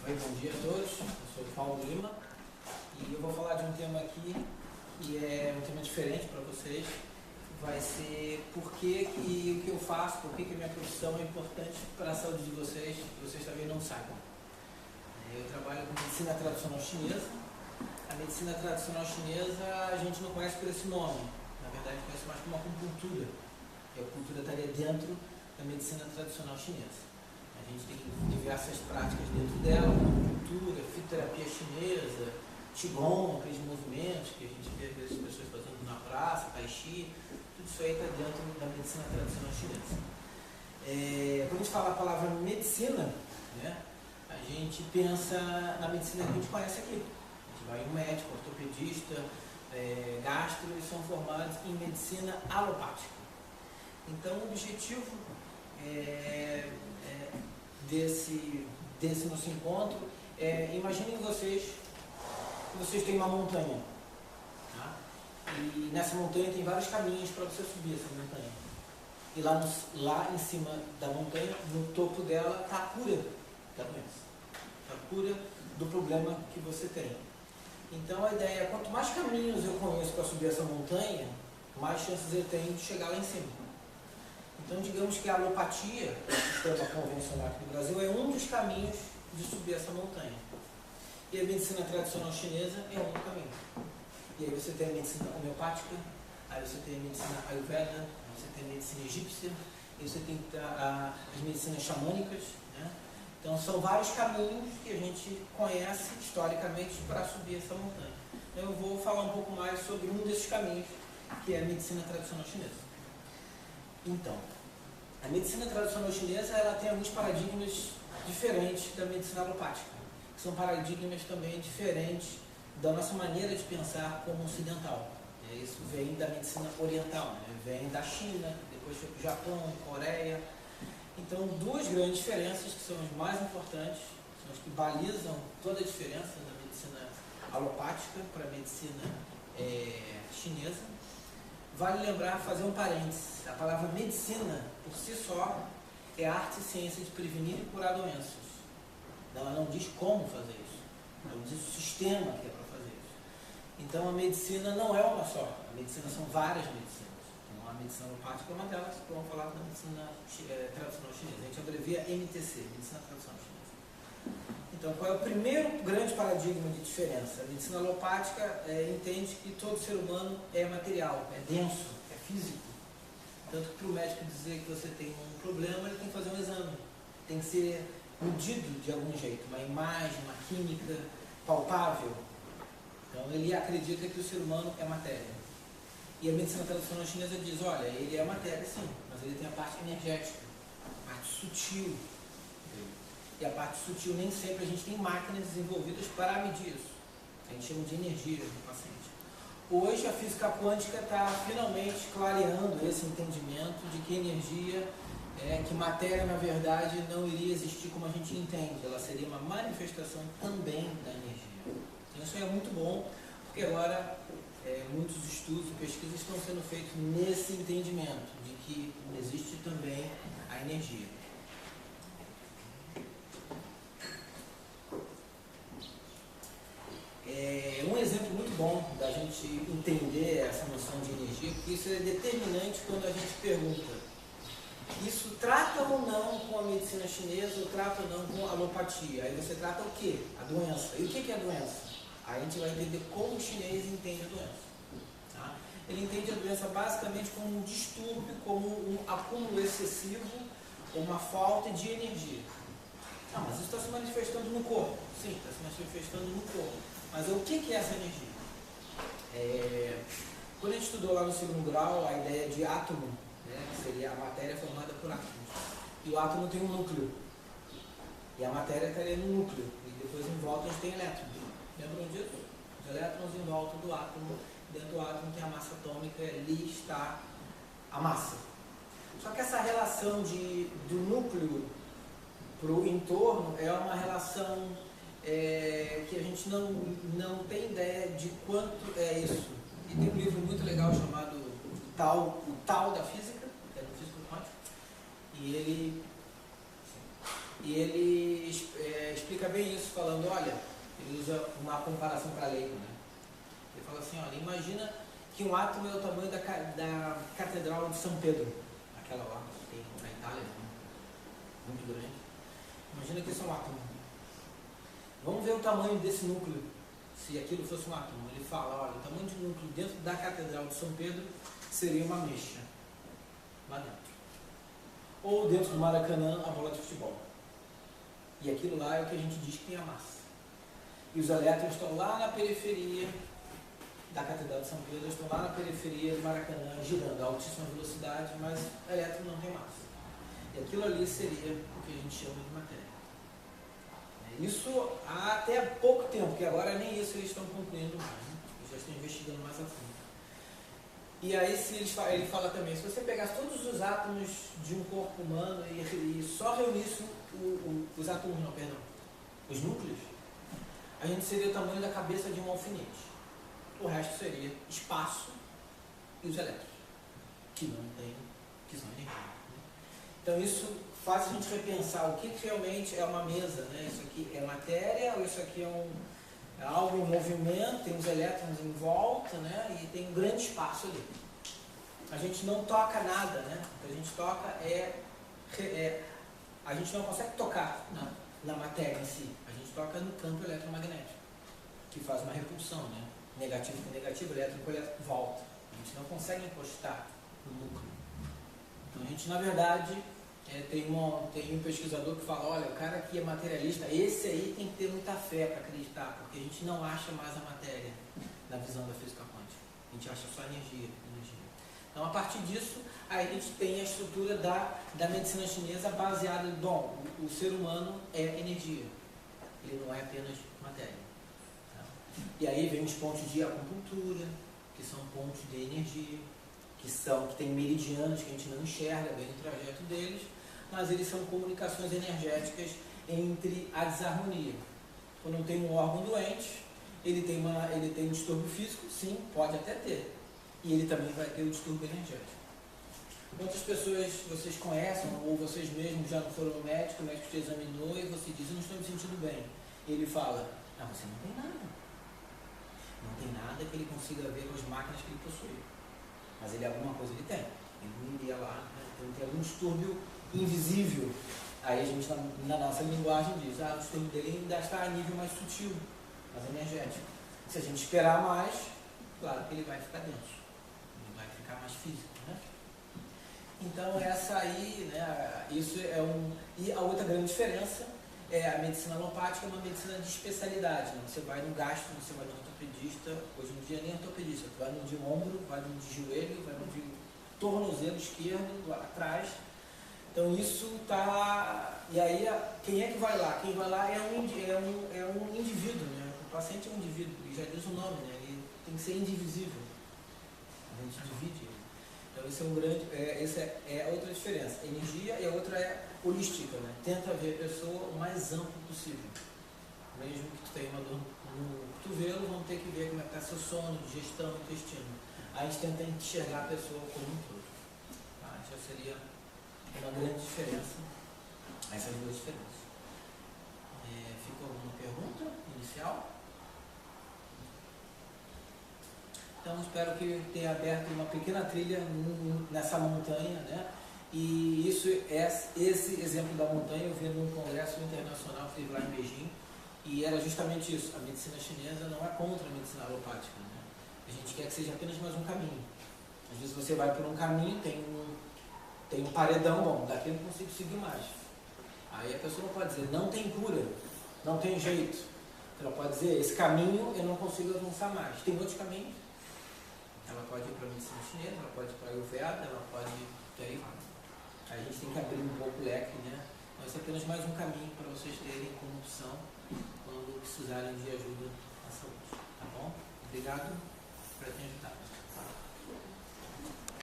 Bom dia a todos, eu sou o Paulo Lima e eu vou falar de um tema aqui que é um tema diferente para vocês. Vai ser por que o que eu faço, por que a minha profissão é importante para a saúde de vocês, que vocês também não saibam. Eu trabalho com medicina tradicional chinesa. A medicina tradicional chinesa a gente não conhece por esse nome, na verdade conhece mais como acupuntura. E a acupuntura estaria dentro da medicina tradicional chinesa. A gente tem diversas práticas dentro dela, como acupuntura, fitoterapia chinesa, qigong, aqueles movimentos que a gente vê às vezes as pessoas fazendo na praça, tai chi, tudo isso aí está dentro da medicina tradicional chinesa. Quando a gente fala a palavra medicina, né, a gente pensa na medicina que a gente conhece aqui. A gente vai em um médico, ortopedista, gastro, eles são formados em medicina alopática. Então o objetivo desse nosso encontro imaginem vocês que vocês têm uma montanha, tá? E nessa montanha tem vários caminhos para você subir essa montanha. E lá em cima da montanha, no topo dela, está a cura da doença, a cura do problema que você tem. Então a ideia é, quanto mais caminhos eu conheço para subir essa montanha, mais chances eu tenho de chegar lá em cima. Então, digamos que a alopatia, o sistema convencional aqui no Brasil, é um dos caminhos de subir essa montanha. E a medicina tradicional chinesa é um caminho. E aí você tem a medicina homeopática, aí você tem a medicina ayurveda, aí você tem a medicina egípcia, e você tem as medicinas xamânicas, né? Então, são vários caminhos que a gente conhece historicamente para subir essa montanha. Então, eu vou falar um pouco mais sobre um desses caminhos, que é a medicina tradicional chinesa. Então, a medicina tradicional chinesa ela tem alguns paradigmas diferentes da medicina alopática, que são paradigmas também diferentes da nossa maneira de pensar como ocidental. Isso vem da medicina oriental, né? Vem da China, depois foi para o Japão, Coreia. Então, duas grandes diferenças que são as mais importantes, são as que balizam toda a diferença da medicina alopática para a medicina chinesa. Vale lembrar, fazer um parênteses, a palavra medicina, por si só, é arte e ciência de prevenir e curar doenças. Ela não diz como fazer isso, ela diz o sistema que é para fazer isso. Então a medicina não é uma só, a medicina são várias medicinas. Então a medicina alopática é uma delas, que vamos falar da medicina tradicional chinesa. A gente abrevia MTC, medicina tradicional chinesa. Então, qual é o primeiro grande paradigma de diferença? A medicina alopática entende que todo ser humano é material, é denso, é físico. Tanto que para o médico dizer que você tem um problema, ele tem que fazer um exame. Tem que ser medido de algum jeito, uma imagem, uma química palpável. Então, ele acredita que o ser humano é matéria. E a medicina tradicional chinesa diz, olha, ele é matéria sim, mas ele tem a parte energética, a parte sutil. E a parte sutil, nem sempre a gente tem máquinas desenvolvidas para medir isso. A gente chama de energia do paciente. Hoje a física quântica está finalmente clareando esse entendimento de que energia, que matéria na verdade não iria existir como a gente entende. Ela seria uma manifestação também da energia. Então isso é muito bom, porque agora muitos estudos e pesquisas estão sendo feitos nesse entendimento de que existe também a energia. Um exemplo muito bom da gente entender essa noção de energia, porque isso é determinante quando a gente pergunta, isso trata ou não com a medicina chinesa, ou trata ou não com a alopatia? Aí você trata o quê? A doença. E o que é a doença? Aí a gente vai entender como o chinês entende a doença. Tá? Ele entende a doença basicamente como um distúrbio, como um acúmulo excessivo, uma falta de energia. Ah, mas isso está se manifestando no corpo. Sim, está se manifestando no corpo. Mas o que é essa energia? Quando a gente estudou lá no segundo grau, a ideia de átomo, né, seria a matéria formada por átomos. E o átomo tem um núcleo. E a matéria estaria no núcleo. E depois em volta a gente tem elétrons. Lembram disso? Os elétrons em volta do átomo. Dentro do átomo tem a massa atômica, ali está a massa. Só que essa relação do núcleo para o entorno é uma relação que a gente não tem ideia de quanto é isso. E tem um livro muito legal chamado O Tal da Física, que é do físico quântico, e ele E ele explica bem isso, falando, olha, ele usa uma comparação para leigo, né? Ele fala assim, olha, imagina que um átomo é o tamanho da Catedral de São Pedro, aquela lá que tem na Itália, muito grande. Imagina que isso é um átomo. Vamos ver o tamanho desse núcleo, se aquilo fosse um átomo. Ele fala, olha, o tamanho de núcleo dentro da Catedral de São Pedro seria uma mecha lá dentro. Ou dentro do Maracanã, a bola de futebol. E aquilo lá é o que a gente diz que tem a massa. E os elétrons estão lá na periferia da Catedral de São Pedro, estão lá na periferia do Maracanã, girando a altíssima velocidade, mas o elétron não tem massa. E aquilo ali seria o que a gente chama de matéria. Isso há até pouco tempo, porque agora nem isso eles estão concluindo mais, né? Eles já estão investigando mais a fundo. E aí ele fala também, se você pegasse todos os átomos de um corpo humano e só reunisse os átomos, não, perdão, os núcleos, a gente seria o tamanho da cabeça de um alfinete. O resto seria espaço e os elétrons, que são energia. Então isso faz a gente repensar o que realmente é uma mesa, né? Isso aqui é matéria ou isso aqui é algo em movimento, tem os elétrons em volta, né? E tem um grande espaço ali. A gente não toca nada, né? O que a gente toca a gente não consegue tocar na matéria em si. A gente toca no campo eletromagnético, que faz uma repulsão, né? Negativo com negativo, elétron com elétron volta. A gente não consegue encostar no núcleo. Então a gente, na verdade, tem um pesquisador que fala, olha, o cara que é materialista, esse aí tem que ter muita fé para acreditar, porque a gente não acha mais a matéria na visão da física quântica. A gente acha só energia. Então, a partir disso, aí a gente tem a estrutura da medicina chinesa baseada em o ser humano é energia. Ele não é apenas matéria. Tá? E aí vem os pontos de acupuntura, que são pontos de energia, que tem meridianos que a gente não enxerga bem o trajeto deles, mas eles são comunicações energéticas entre a desarmonia. Quando tem um órgão doente, ele tem um distúrbio físico, sim, pode até ter. E ele também vai ter o distúrbio energético. Quantas pessoas vocês conhecem, ou vocês mesmos já não foram no médico, o médico te examinou e você diz, eu não estou me sentindo bem. E ele fala, você não tem nada. Não tem nada que ele consiga ver com as máquinas que ele possui. Mas alguma coisa ele tem. Ele iria lá, ele tem algum distúrbio invisível. Aí a gente, na nossa linguagem, diz, o distúrbio dele ainda está a nível mais sutil, mais energético. Se a gente esperar mais, claro que ele vai ficar denso. Ele vai ficar mais físico, né? Então essa aí, né, isso é E a outra grande diferença é a medicina alopática, é uma medicina de especialidade, né? Você vai no gastro, você vai no ortopedista, hoje em dia nem ortopedista, tu vai no de ombro, vai no de joelho, vai no de tornozelo esquerdo, lá atrás. Então isso tá... E aí, quem é que vai lá? Quem vai lá é um indivíduo, né? O paciente é um indivíduo, ele já diz o nome, né? Ele tem que ser indivisível. A gente divide ele. Então essa é a outra diferença. Energia e a outra é holística, né? Tenta ver a pessoa o mais amplo possível. Mesmo que tu tenha uma dor no cotovelo, vamos ter que ver como é que está seu sono, digestão, intestino. Aí a gente tenta enxergar a pessoa como um todo. Tá? Já seria uma grande diferença, essas duas diferenças. Ficou alguma pergunta inicial? Então espero que tenha aberto uma pequena trilha nessa montanha, né? E esse exemplo da montanha eu vi num congresso internacional que teve lá em Beijing, e era justamente isso. A medicina chinesa não é contra a medicina alopática, né? A gente quer que seja apenas mais um caminho. Às vezes você vai por um caminho, tem um paredão, bom, daqui eu não consigo seguir mais. Aí a pessoa não pode dizer, não tem cura, não tem jeito. Ela pode dizer, esse caminho eu não consigo avançar mais. Tem outros caminhos. Ela pode ir para a medicina chinesa, ela pode ir para a Ayurveda, ela pode ir para aí. Aí a gente tem que abrir um pouco o leque, né? Mas é apenas mais um caminho para vocês terem como opção quando precisarem de ajuda na saúde. Tá bom? Obrigado por ter ajudado.